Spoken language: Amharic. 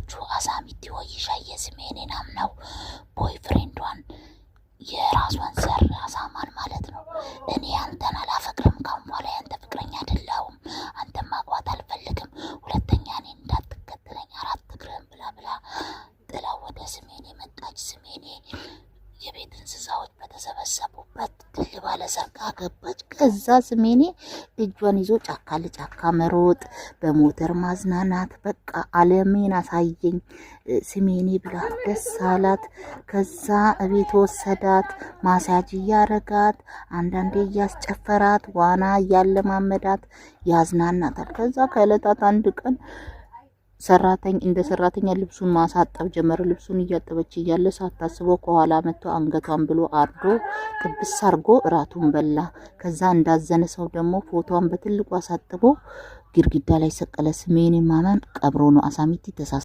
ልንገራችሁ አሳሚቲ ወይሻ የስሜኔን አምነው ቦይፍሬንዷን የራሷን ዘር አሳማን ማለት ነው። እኔ አንተን አላፈቅርም፣ ካሁን በኋላ ያንተ ፍቅረኛ አይደለሁም፣ አንተን ማግባት አልፈልግም፣ ሁለተኛ እኔ እንዳትከተለኝ አራት እግርህን ብላ ጥላ ወደ ስሜኔ መጣች። ስሜኔ የቤት እንስሳዎች በተሰበሰቡበት ድል ባለ ሰርቃ ገባች። ከዛ ስሜኔ እጇን ይዞ ጫካ ለጫካ መሮጥ፣ በሞተር ማዝናናት፣ በቃ አለሜን አሳየኝ ስሜኔ ብላ ደስ አላት። ከዛ እቤት ወሰዳት፣ ማሳጅ እያረጋት፣ አንዳንዴ እያስጨፈራት፣ ዋና እያለማመዳት ያዝናናታል። ከዛ ከዕለታት አንድ ቀን እንደ ሰራተኛ ልብሱን ማሳጠብ ጀመረ። ልብሱን እያጠበች እያለ ሳታስበው ከኋላ መጥቶ አንገቷን ብሎ አርዶ ጥብስ አርጎ እራቱን በላ። ከዛ እንዳዘነ ሰው ደግሞ ፎቶዋን በትልቁ አሳጥቦ ግድግዳ ላይ ሰቀለ። ስሜኔ ማመን ቀብሮ ነው። አሳሚቲ ተሳሳ